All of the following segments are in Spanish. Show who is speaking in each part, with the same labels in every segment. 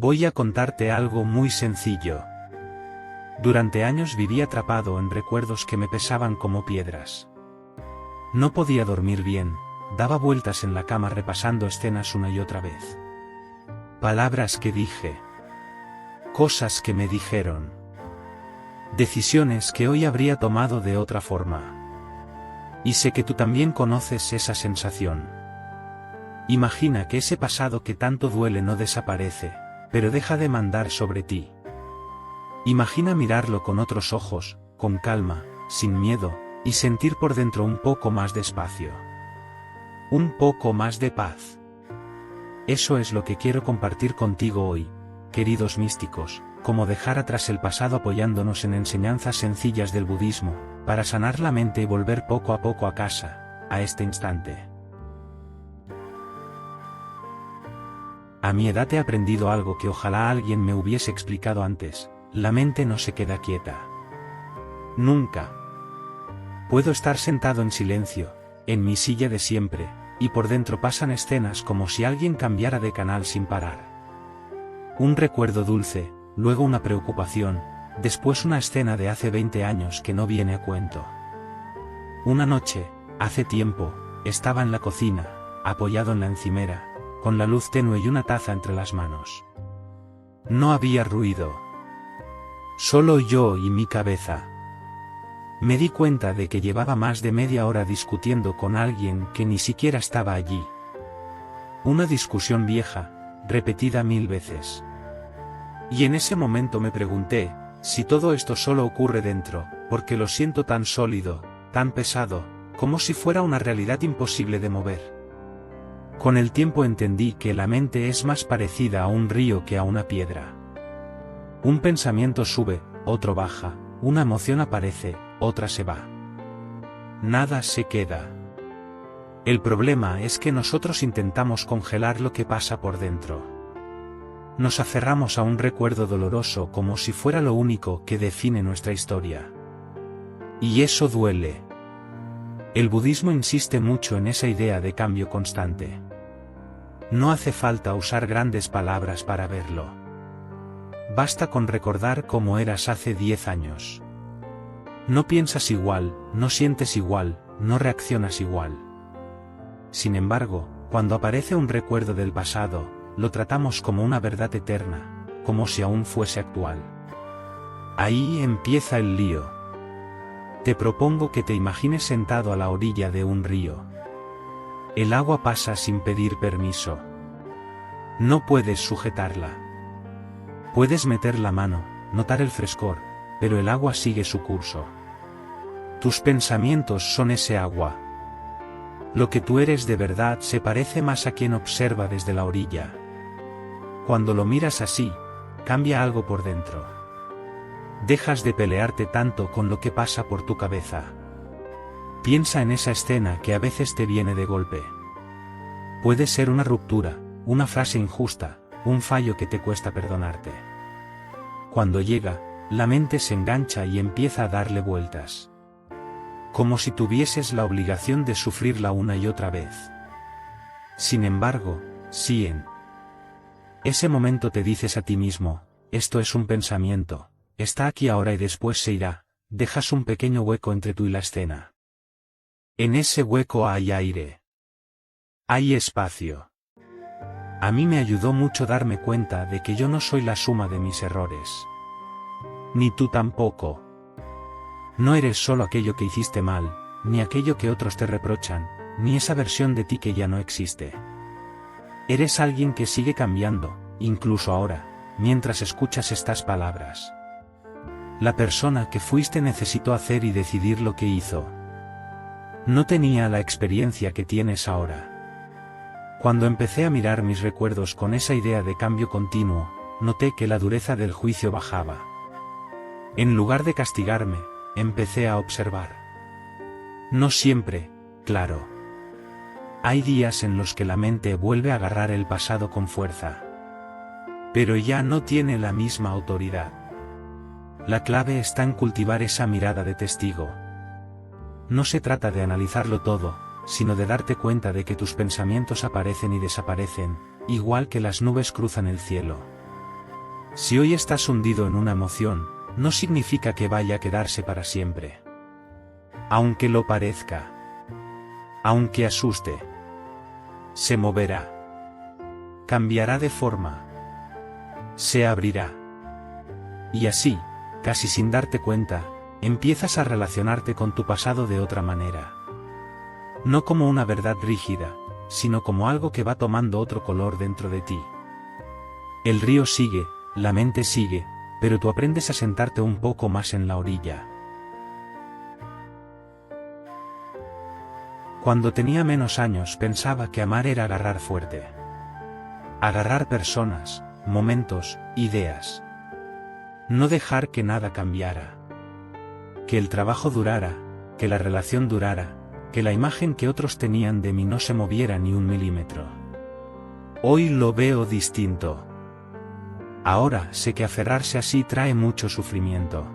Speaker 1: Voy a contarte algo muy sencillo. Durante años viví atrapado en recuerdos que me pesaban como piedras. No podía dormir bien, daba vueltas en la cama repasando escenas una y otra vez. Palabras que dije. Cosas que me dijeron. Decisiones que hoy habría tomado de otra forma. Y sé que tú también conoces esa sensación. Imagina que ese pasado que tanto duele no desaparece, pero deja de mandar sobre ti. Imagina mirarlo con otros ojos, con calma, sin miedo, y sentir por dentro un poco más de espacio. Un poco más de paz. Eso es lo que quiero compartir contigo hoy, queridos místicos, cómo dejar atrás el pasado apoyándonos en enseñanzas sencillas del budismo, para sanar la mente y volver poco a poco a casa, a este instante. A mi edad he aprendido algo que ojalá alguien me hubiese explicado antes: la mente no se queda quieta. Nunca. Puedo estar sentado en silencio, en mi silla de siempre, y por dentro pasan escenas como si alguien cambiara de canal sin parar. Un recuerdo dulce, luego una preocupación, después una escena de hace 20 años que no viene a cuento. Una noche, hace tiempo, estaba en la cocina, apoyado en la encimera, con la luz tenue y una taza entre las manos. No había ruido. Solo yo y mi cabeza. Me di cuenta de que llevaba más de media hora discutiendo con alguien que ni siquiera estaba allí. Una discusión vieja, repetida 1000 veces. Y en ese momento me pregunté, si todo esto solo ocurre dentro, porque lo siento tan sólido, tan pesado, como si fuera una realidad imposible de mover. Con el tiempo entendí que la mente es más parecida a un río que a una piedra. Un pensamiento sube, otro baja, una emoción aparece, otra se va. Nada se queda. El problema es que nosotros intentamos congelar lo que pasa por dentro. Nos aferramos a un recuerdo doloroso como si fuera lo único que define nuestra historia. Y eso duele. El budismo insiste mucho en esa idea de cambio constante. No hace falta usar grandes palabras para verlo. Basta con recordar cómo eras hace 10 años. No piensas igual, no sientes igual, no reaccionas igual. Sin embargo, cuando aparece un recuerdo del pasado, lo tratamos como una verdad eterna, como si aún fuese actual. Ahí empieza el lío. Te propongo que te imagines sentado a la orilla de un río. El agua pasa sin pedir permiso. No puedes sujetarla. Puedes meter la mano, notar el frescor, pero el agua sigue su curso. Tus pensamientos son ese agua. Lo que tú eres de verdad se parece más a quien observa desde la orilla. Cuando lo miras así, cambia algo por dentro. Dejas de pelearte tanto con lo que pasa por tu cabeza. Piensa en esa escena que a veces te viene de golpe. Puede ser una ruptura, una frase injusta, un fallo que te cuesta perdonarte. Cuando llega, la mente se engancha y empieza a darle vueltas. Como si tuvieses la obligación de sufrirla una y otra vez. Sin embargo, si en ese momento te dices a ti mismo, esto es un pensamiento, está aquí ahora y después se irá, dejas un pequeño hueco entre tú y la escena. En ese hueco hay aire. Hay espacio. A mí me ayudó mucho darme cuenta de que yo no soy la suma de mis errores. Ni tú tampoco. No eres solo aquello que hiciste mal, ni aquello que otros te reprochan, ni esa versión de ti que ya no existe. Eres alguien que sigue cambiando, incluso ahora, mientras escuchas estas palabras. La persona que fuiste necesitó hacer y decidir lo que hizo. No tenía la experiencia que tienes ahora. Cuando empecé a mirar mis recuerdos con esa idea de cambio continuo, noté que la dureza del juicio bajaba. En lugar de castigarme, empecé a observar. No siempre, claro. Hay días en los que la mente vuelve a agarrar el pasado con fuerza. Pero ya no tiene la misma autoridad. La clave está en cultivar esa mirada de testigo. No se trata de analizarlo todo, sino de darte cuenta de que tus pensamientos aparecen y desaparecen, igual que las nubes cruzan el cielo. Si hoy estás hundido en una emoción, no significa que vaya a quedarse para siempre. Aunque lo parezca. Aunque asuste. Se moverá. Cambiará de forma. Se abrirá. Y así, casi sin darte cuenta, empiezas a relacionarte con tu pasado de otra manera. No como una verdad rígida, sino como algo que va tomando otro color dentro de ti. El río sigue, la mente sigue, pero tú aprendes a sentarte un poco más en la orilla. Cuando tenía menos años pensaba que amar era agarrar fuerte. Agarrar personas, momentos, ideas. No dejar que nada cambiara. Que el trabajo durara, que la relación durara, que la imagen que otros tenían de mí no se moviera ni un milímetro. Hoy lo veo distinto. Ahora sé que aferrarse así trae mucho sufrimiento.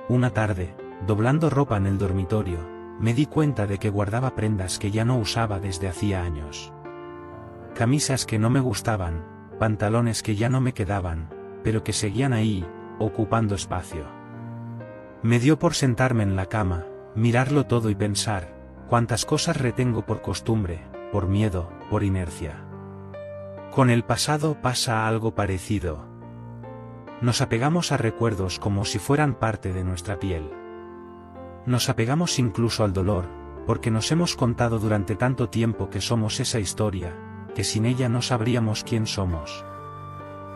Speaker 1: Una tarde, doblando ropa en el dormitorio, me di cuenta de que guardaba prendas que ya no usaba desde hacía años. Camisas que no me gustaban, pantalones que ya no me quedaban, pero que seguían ahí, ocupando espacio. Me dio por sentarme en la cama, mirarlo todo y pensar, cuántas cosas retengo por costumbre, por miedo, por inercia. Con el pasado pasa algo parecido. Nos apegamos a recuerdos como si fueran parte de nuestra piel. Nos apegamos incluso al dolor, porque nos hemos contado durante tanto tiempo que somos esa historia, que sin ella no sabríamos quién somos.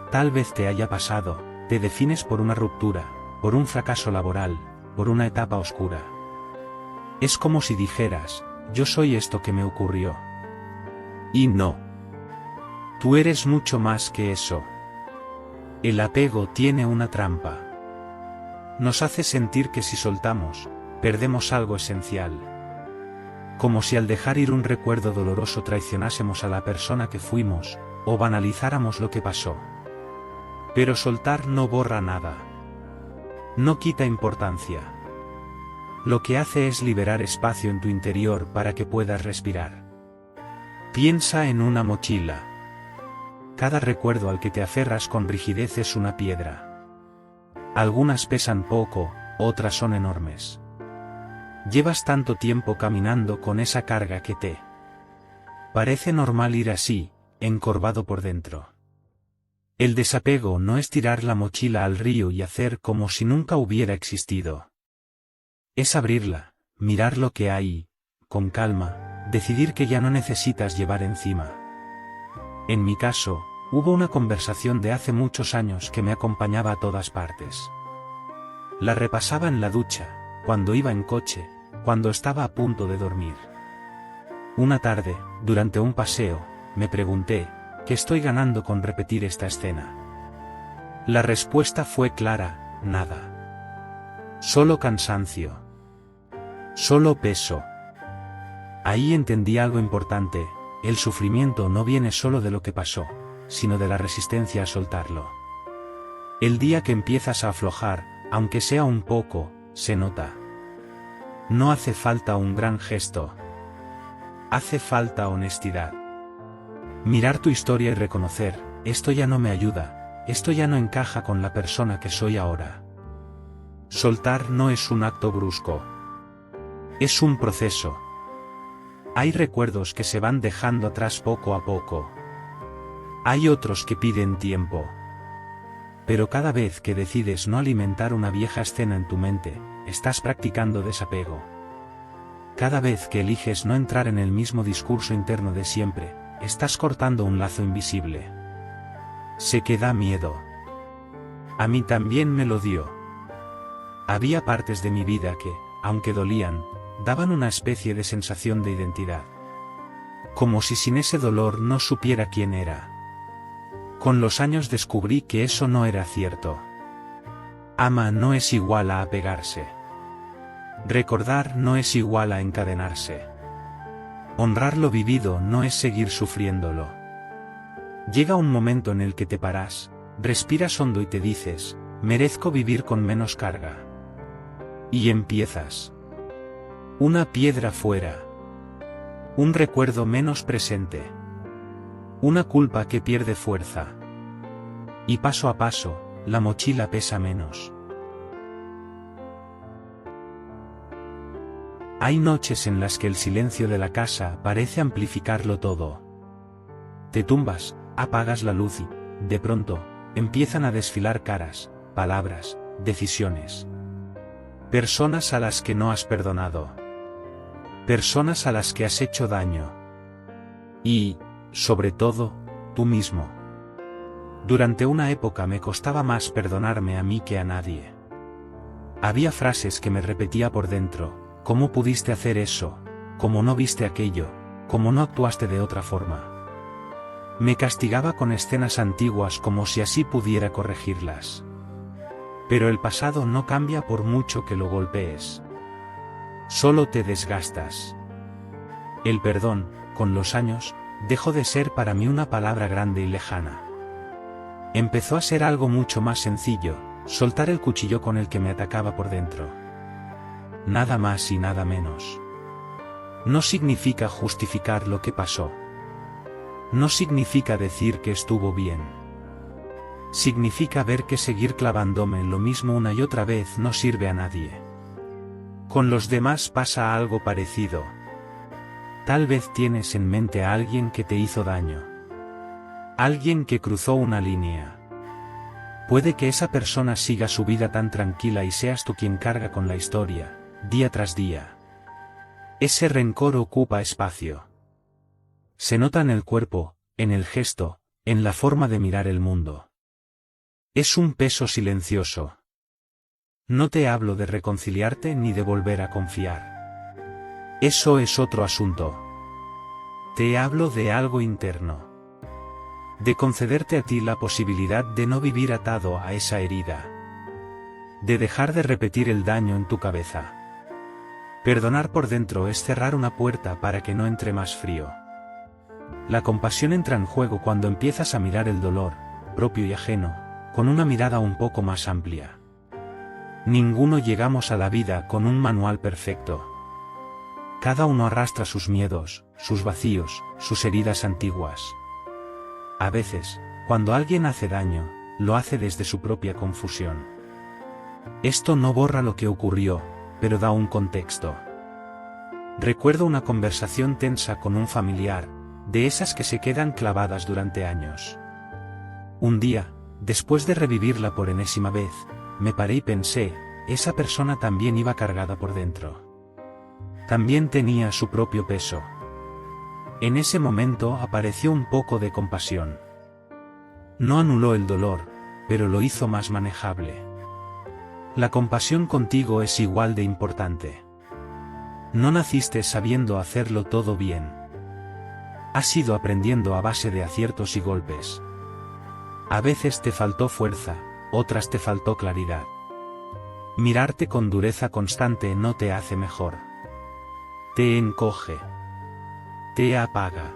Speaker 1: Tal vez te haya pasado, te defines por una ruptura, por un fracaso laboral, por una etapa oscura. Es como si dijeras, yo soy esto que me ocurrió. Y no. Tú eres mucho más que eso. El apego tiene una trampa. Nos hace sentir que si soltamos, perdemos algo esencial. Como si al dejar ir un recuerdo doloroso traicionásemos a la persona que fuimos, o banalizáramos lo que pasó. Pero soltar no borra nada. No quita importancia. Lo que hace es liberar espacio en tu interior para que puedas respirar. Piensa en una mochila. Cada recuerdo al que te aferras con rigidez es una piedra. Algunas pesan poco, otras son enormes. Llevas tanto tiempo caminando con esa carga que te parece normal ir así, encorvado por dentro. El desapego no es tirar la mochila al río y hacer como si nunca hubiera existido. Es abrirla, mirar lo que hay, con calma, decidir que ya no necesitas llevar encima. En mi caso, hubo una conversación de hace muchos años que me acompañaba a todas partes. La repasaba en la ducha, cuando iba en coche, cuando estaba a punto de dormir. Una tarde, durante un paseo, me pregunté, ¿qué estoy ganando con repetir esta escena? La respuesta fue clara, nada. Solo cansancio. Solo peso. Ahí entendí algo importante, el sufrimiento no viene solo de lo que pasó, sino de la resistencia a soltarlo. El día que empiezas a aflojar, aunque sea un poco, se nota. No hace falta un gran gesto. Hace falta honestidad. Mirar tu historia y reconocer, esto ya no me ayuda, esto ya no encaja con la persona que soy ahora. Soltar no es un acto brusco. Es un proceso. Hay recuerdos que se van dejando atrás poco a poco. Hay otros que piden tiempo. Pero cada vez que decides no alimentar una vieja escena en tu mente, estás practicando desapego. Cada vez que eliges no entrar en el mismo discurso interno de siempre, estás cortando un lazo invisible. Sé que da miedo. A mí también me lo dio. Había partes de mi vida que, aunque dolían, daban una especie de sensación de identidad. Como si sin ese dolor no supiera quién era. Con los años descubrí que eso no era cierto. Ama no es igual a apegarse. Recordar no es igual a encadenarse. Honrar lo vivido no es seguir sufriéndolo. Llega un momento en el que te paras, respiras hondo y te dices, merezco vivir con menos carga. Y empiezas. Una piedra fuera. Un recuerdo menos presente. Una culpa que pierde fuerza. Y paso a paso, la mochila pesa menos. Hay noches en las que el silencio de la casa parece amplificarlo todo. Te tumbas, apagas la luz y, de pronto, empiezan a desfilar caras, palabras, decisiones. Personas a las que no has perdonado. Personas a las que has hecho daño. Y, sobre todo, tú mismo. Durante una época me costaba más perdonarme a mí que a nadie. Había frases que me repetía por dentro. ¿Cómo pudiste hacer eso? ¿Cómo no viste aquello? ¿Cómo no actuaste de otra forma? Me castigaba con escenas antiguas como si así pudiera corregirlas. Pero el pasado no cambia por mucho que lo golpees. Solo te desgastas. El perdón, con los años, dejó de ser para mí una palabra grande y lejana. Empezó a ser algo mucho más sencillo, soltar el cuchillo con el que me atacaba por dentro. Nada más y nada menos. No significa justificar lo que pasó. No significa decir que estuvo bien. Significa ver que seguir clavándome en lo mismo una y otra vez no sirve a nadie. Con los demás pasa algo parecido. Tal vez tienes en mente a alguien que te hizo daño. Alguien que cruzó una línea. Puede que esa persona siga su vida tan tranquila y seas tú quien carga con la historia, día tras día. Ese rencor ocupa espacio. Se nota en el cuerpo, en el gesto, en la forma de mirar el mundo. Es un peso silencioso. No te hablo de reconciliarte ni de volver a confiar. Eso es otro asunto. Te hablo de algo interno. De concederte a ti la posibilidad de no vivir atado a esa herida. De dejar de repetir el daño en tu cabeza. Perdonar por dentro es cerrar una puerta para que no entre más frío. La compasión entra en juego cuando empiezas a mirar el dolor, propio y ajeno, con una mirada un poco más amplia. Ninguno llegamos a la vida con un manual perfecto. Cada uno arrastra sus miedos, sus vacíos, sus heridas antiguas. A veces, cuando alguien hace daño, lo hace desde su propia confusión. Esto no borra lo que ocurrió, pero da un contexto. Recuerdo una conversación tensa con un familiar, de esas que se quedan clavadas durante años. Un día, después de revivirla por enésima vez, me paré y pensé, esa persona también iba cargada por dentro. También tenía su propio peso. En ese momento apareció un poco de compasión. No anuló el dolor, pero lo hizo más manejable. La compasión contigo es igual de importante. No naciste sabiendo hacerlo todo bien. Has ido aprendiendo a base de aciertos y golpes. A veces te faltó fuerza, otras te faltó claridad. Mirarte con dureza constante no te hace mejor. Te encoge. Te apaga.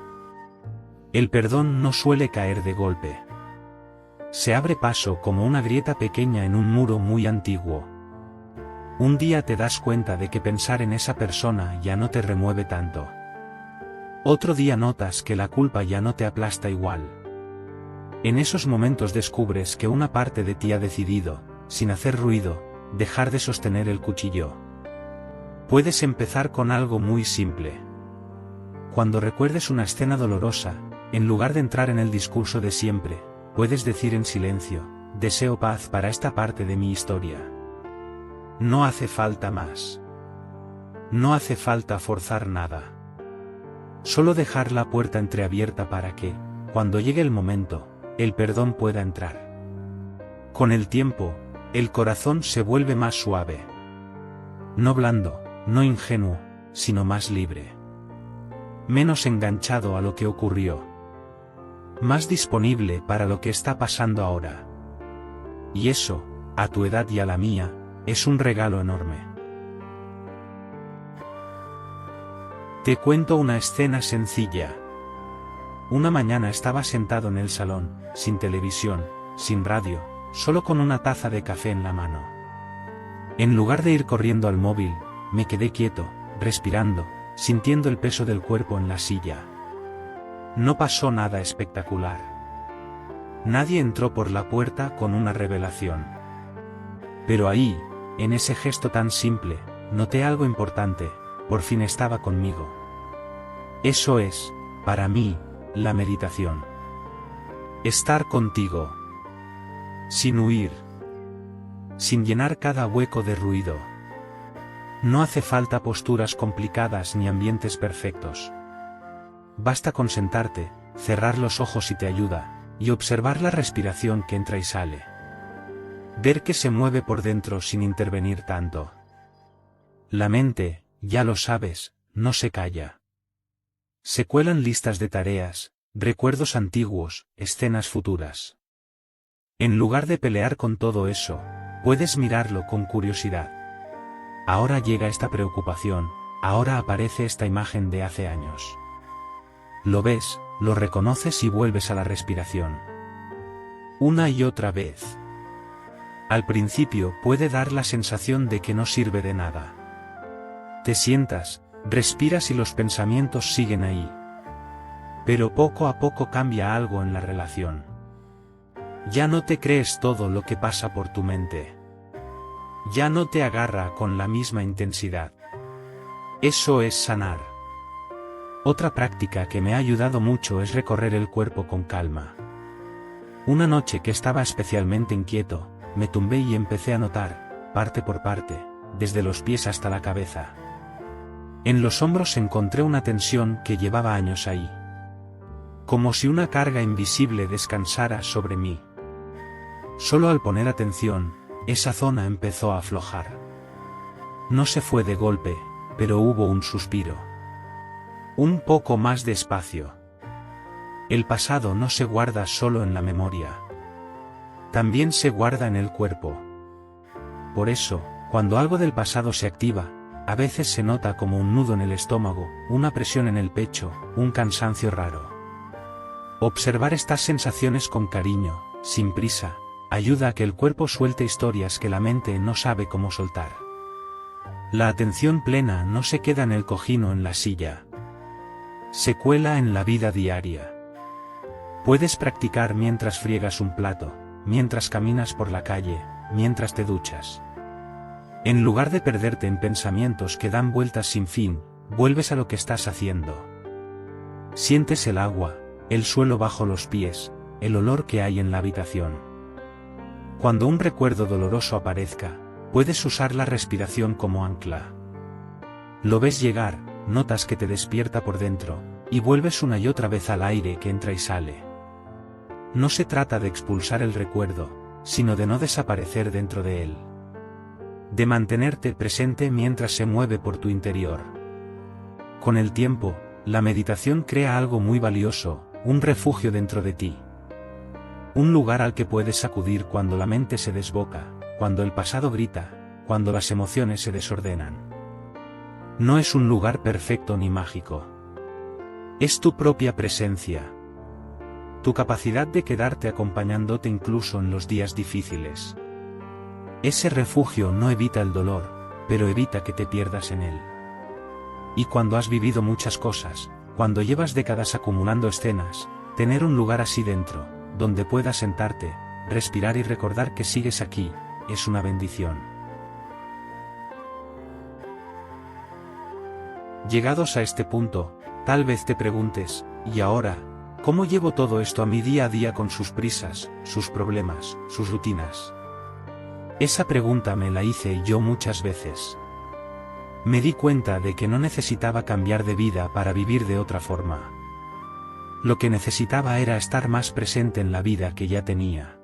Speaker 1: El perdón no suele caer de golpe. Se abre paso como una grieta pequeña en un muro muy antiguo. Un día te das cuenta de que pensar en esa persona ya no te remueve tanto. Otro día notas que la culpa ya no te aplasta igual. En esos momentos descubres que una parte de ti ha decidido, sin hacer ruido, dejar de sostener el cuchillo. Puedes empezar con algo muy simple. Cuando recuerdes una escena dolorosa, en lugar de entrar en el discurso de siempre, puedes decir en silencio, deseo paz para esta parte de mi historia. No hace falta más. No hace falta forzar nada. Solo dejar la puerta entreabierta para que, cuando llegue el momento, el perdón pueda entrar. Con el tiempo, el corazón se vuelve más suave. No blando, no ingenuo, sino más libre. Menos enganchado a lo que ocurrió. Más disponible para lo que está pasando ahora. Y eso, a tu edad y a la mía, es un regalo enorme. Te cuento una escena sencilla. Una mañana estaba sentado en el salón, sin televisión, sin radio, solo con una taza de café en la mano. En lugar de ir corriendo al móvil, me quedé quieto, respirando, sintiendo el peso del cuerpo en la silla. No pasó nada espectacular. Nadie entró por la puerta con una revelación. Pero ahí, en ese gesto tan simple, noté algo importante: por fin estaba conmigo. Eso es, para mí, la meditación. Estar contigo. Sin huir. Sin llenar cada hueco de ruido. No hace falta posturas complicadas ni ambientes perfectos. Basta con sentarte, cerrar los ojos si te ayuda, y observar la respiración que entra y sale. Ver que se mueve por dentro sin intervenir tanto. La mente, ya lo sabes, no se calla. Se cuelan listas de tareas, recuerdos antiguos, escenas futuras. En lugar de pelear con todo eso, puedes mirarlo con curiosidad. Ahora llega esta preocupación, ahora aparece esta imagen de hace años. Lo ves, lo reconoces y vuelves a la respiración. Una y otra vez. Al principio puede dar la sensación de que no sirve de nada. Te sientas, respiras y los pensamientos siguen ahí. Pero poco a poco cambia algo en la relación. Ya no te crees todo lo que pasa por tu mente. Ya no te agarra con la misma intensidad. Eso es sanar. Otra práctica que me ha ayudado mucho es recorrer el cuerpo con calma. Una noche que estaba especialmente inquieto, me tumbé y empecé a notar, parte por parte, desde los pies hasta la cabeza. En los hombros encontré una tensión que llevaba años ahí. Como si una carga invisible descansara sobre mí. Solo al poner atención, esa zona empezó a aflojar. No se fue de golpe, pero hubo un suspiro. Un poco más despacio. El pasado no se guarda solo en la memoria. También se guarda en el cuerpo. Por eso, cuando algo del pasado se activa, a veces se nota como un nudo en el estómago, una presión en el pecho, un cansancio raro. Observar estas sensaciones con cariño, sin prisa, ayuda a que el cuerpo suelte historias que la mente no sabe cómo soltar. La atención plena no se queda en el cojín o en la silla. Se cuela en la vida diaria. Puedes practicar mientras friegas un plato, mientras caminas por la calle, mientras te duchas. En lugar de perderte en pensamientos que dan vueltas sin fin, vuelves a lo que estás haciendo. Sientes el agua, el suelo bajo los pies, el olor que hay en la habitación. Cuando un recuerdo doloroso aparezca, puedes usar la respiración como ancla. Lo ves llegar, notas que te despierta por dentro, y vuelves una y otra vez al aire que entra y sale. No se trata de expulsar el recuerdo, sino de no desaparecer dentro de él. De mantenerte presente mientras se mueve por tu interior. Con el tiempo, la meditación crea algo muy valioso, un refugio dentro de ti. Un lugar al que puedes acudir cuando la mente se desboca, cuando el pasado grita, cuando las emociones se desordenan. No es un lugar perfecto ni mágico. Es tu propia presencia. Tu capacidad de quedarte acompañándote incluso en los días difíciles. Ese refugio no evita el dolor, pero evita que te pierdas en él. Y cuando has vivido muchas cosas, cuando llevas décadas acumulando escenas, tener un lugar así dentro, donde puedas sentarte, respirar y recordar que sigues aquí, es una bendición. Llegados a este punto, tal vez te preguntes, ¿y ahora? ¿Cómo llevo todo esto a mi día a día con sus prisas, sus problemas, sus rutinas? Esa pregunta me la hice yo muchas veces. Me di cuenta de que no necesitaba cambiar de vida para vivir de otra forma. Lo que necesitaba era estar más presente en la vida que ya tenía.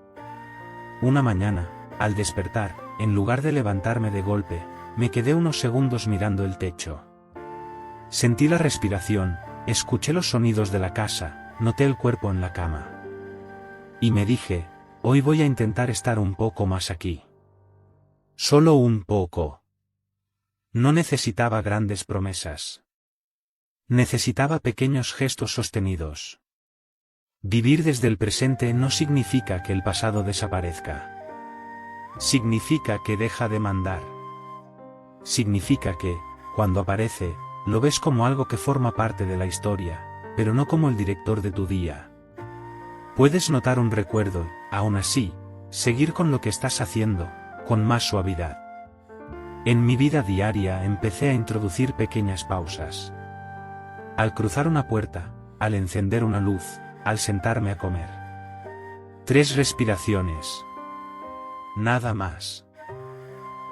Speaker 1: Una mañana, al despertar, en lugar de levantarme de golpe, me quedé unos segundos mirando el techo. Sentí la respiración, escuché los sonidos de la casa, noté el cuerpo en la cama. Y me dije, hoy voy a intentar estar un poco más aquí. Solo un poco. No necesitaba grandes promesas. Necesitaba pequeños gestos sostenidos. Vivir desde el presente no significa que el pasado desaparezca. Significa que deja de mandar. Significa que, cuando aparece, lo ves como algo que forma parte de la historia, pero no como el director de tu día. Puedes notar un recuerdo, aún así, seguir con lo que estás haciendo, con más suavidad. En mi vida diaria empecé a introducir pequeñas pausas. Al cruzar una puerta, al encender una luz, al sentarme a comer. 3 respiraciones. Nada más.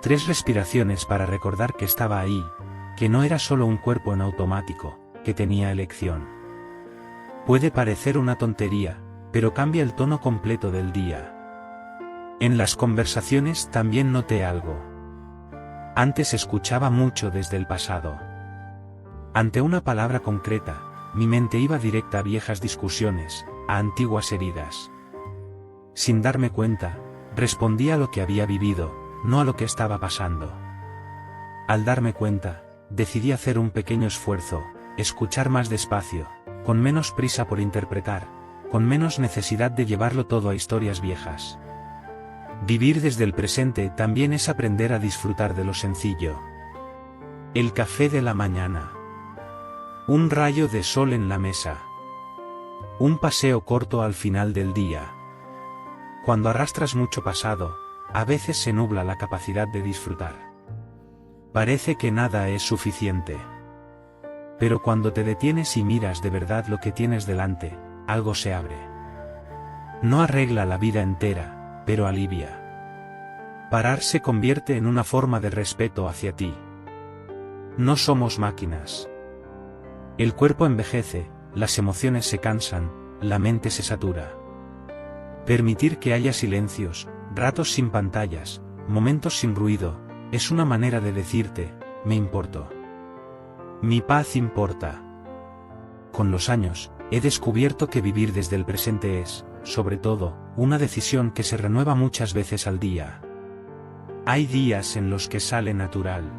Speaker 1: 3 respiraciones para recordar que estaba ahí, que no era solo un cuerpo en automático, que tenía elección. Puede parecer una tontería, pero cambia el tono completo del día. En las conversaciones también noté algo. Antes escuchaba mucho desde el pasado. Ante una palabra concreta, mi mente iba directa a viejas discusiones, a antiguas heridas. Sin darme cuenta, respondía a lo que había vivido, no a lo que estaba pasando. Al darme cuenta, decidí hacer un pequeño esfuerzo, escuchar más despacio, con menos prisa por interpretar, con menos necesidad de llevarlo todo a historias viejas. Vivir desde el presente también es aprender a disfrutar de lo sencillo. El café de la mañana. Un rayo de sol en la mesa. Un paseo corto al final del día. Cuando arrastras mucho pasado, a veces se nubla la capacidad de disfrutar. Parece que nada es suficiente. Pero cuando te detienes y miras de verdad lo que tienes delante, algo se abre. No arregla la vida entera, pero alivia. Parar se convierte en una forma de respeto hacia ti. No somos máquinas. El cuerpo envejece, las emociones se cansan, la mente se satura. Permitir que haya silencios, ratos sin pantallas, momentos sin ruido, es una manera de decirte, me importo. Mi paz importa. Con los años, he descubierto que vivir desde el presente es, sobre todo, una decisión que se renueva muchas veces al día. Hay días en los que sale natural.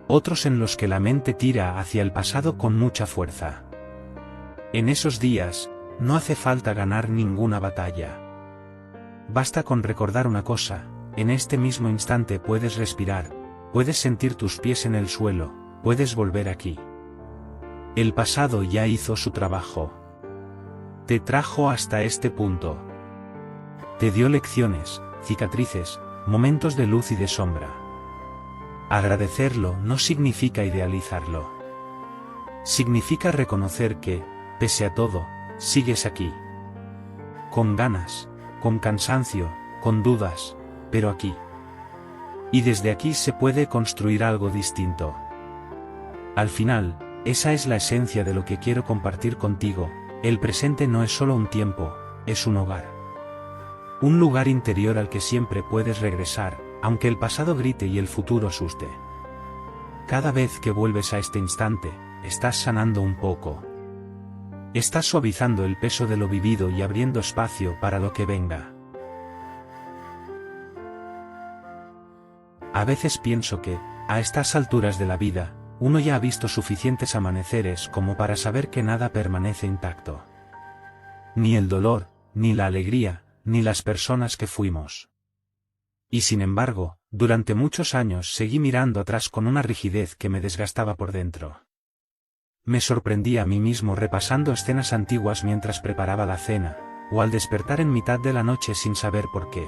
Speaker 1: Otros en los que la mente tira hacia el pasado con mucha fuerza. En esos días, no hace falta ganar ninguna batalla. Basta con recordar una cosa, en este mismo instante puedes respirar, puedes sentir tus pies en el suelo, puedes volver aquí. El pasado ya hizo su trabajo. Te trajo hasta este punto. Te dio lecciones, cicatrices, momentos de luz y de sombra. Agradecerlo no significa idealizarlo. Significa reconocer que, pese a todo, sigues aquí. Con ganas, con cansancio, con dudas, pero aquí. Y desde aquí se puede construir algo distinto. Al final, esa es la esencia de lo que quiero compartir contigo. El presente no es solo un tiempo, es un hogar. Un lugar interior al que siempre puedes regresar, aunque el pasado grite y el futuro asuste. Cada vez que vuelves a este instante, estás sanando un poco. Estás suavizando el peso de lo vivido y abriendo espacio para lo que venga. A veces pienso que, a estas alturas de la vida, uno ya ha visto suficientes amaneceres como para saber que nada permanece intacto. Ni el dolor, ni la alegría, ni las personas que fuimos. Y sin embargo, durante muchos años seguí mirando atrás con una rigidez que me desgastaba por dentro. Me sorprendí a mí mismo repasando escenas antiguas mientras preparaba la cena, o al despertar en mitad de la noche sin saber por qué.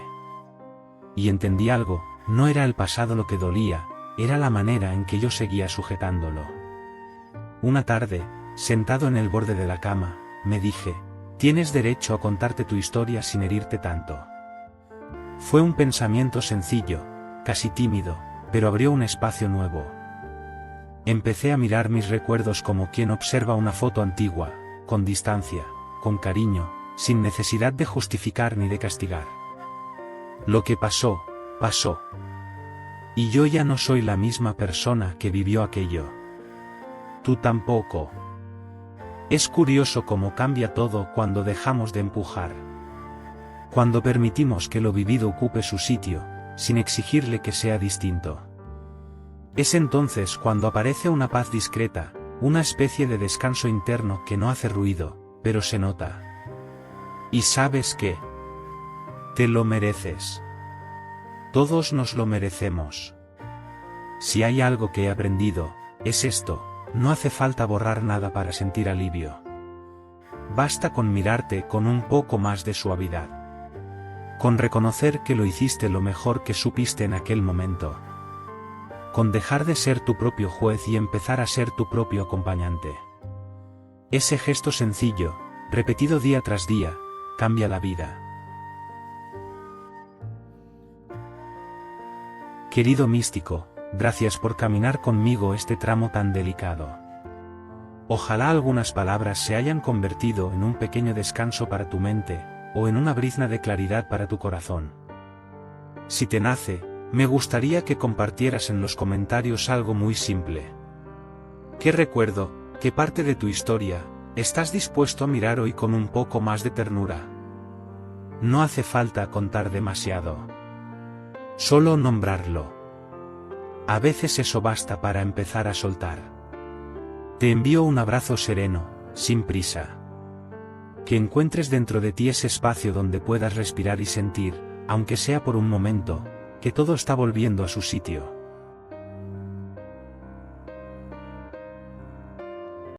Speaker 1: Y entendí algo, no era el pasado lo que dolía, era la manera en que yo seguía sujetándolo. Una tarde, sentado en el borde de la cama, me dije, tienes derecho a contarte tu historia sin herirte tanto. Fue un pensamiento sencillo, casi tímido, pero abrió un espacio nuevo. Empecé a mirar mis recuerdos como quien observa una foto antigua, con distancia, con cariño, sin necesidad de justificar ni de castigar. Lo que pasó, pasó. Y yo ya no soy la misma persona que vivió aquello. Tú tampoco. Es curioso cómo cambia todo cuando dejamos de empujar. Cuando permitimos que lo vivido ocupe su sitio, sin exigirle que sea distinto. Es entonces cuando aparece una paz discreta, una especie de descanso interno que no hace ruido, pero se nota. Y sabes qué, te lo mereces. Todos nos lo merecemos. Si hay algo que he aprendido, es esto, no hace falta borrar nada para sentir alivio. Basta con mirarte con un poco más de suavidad. Con reconocer que lo hiciste lo mejor que supiste en aquel momento. Con dejar de ser tu propio juez y empezar a ser tu propio acompañante. Ese gesto sencillo, repetido día tras día, cambia la vida. Querido místico, gracias por caminar conmigo este tramo tan delicado. Ojalá algunas palabras se hayan convertido en un pequeño descanso para tu mente, o en una brizna de claridad para tu corazón. Si te nace, me gustaría que compartieras en los comentarios algo muy simple. ¿Qué recuerdo, qué parte de tu historia, estás dispuesto a mirar hoy con un poco más de ternura? No hace falta contar demasiado. Solo nombrarlo. A veces eso basta para empezar a soltar. Te envío un abrazo sereno, sin prisa. Que encuentres dentro de ti ese espacio donde puedas respirar y sentir, aunque sea por un momento, que todo está volviendo a su sitio.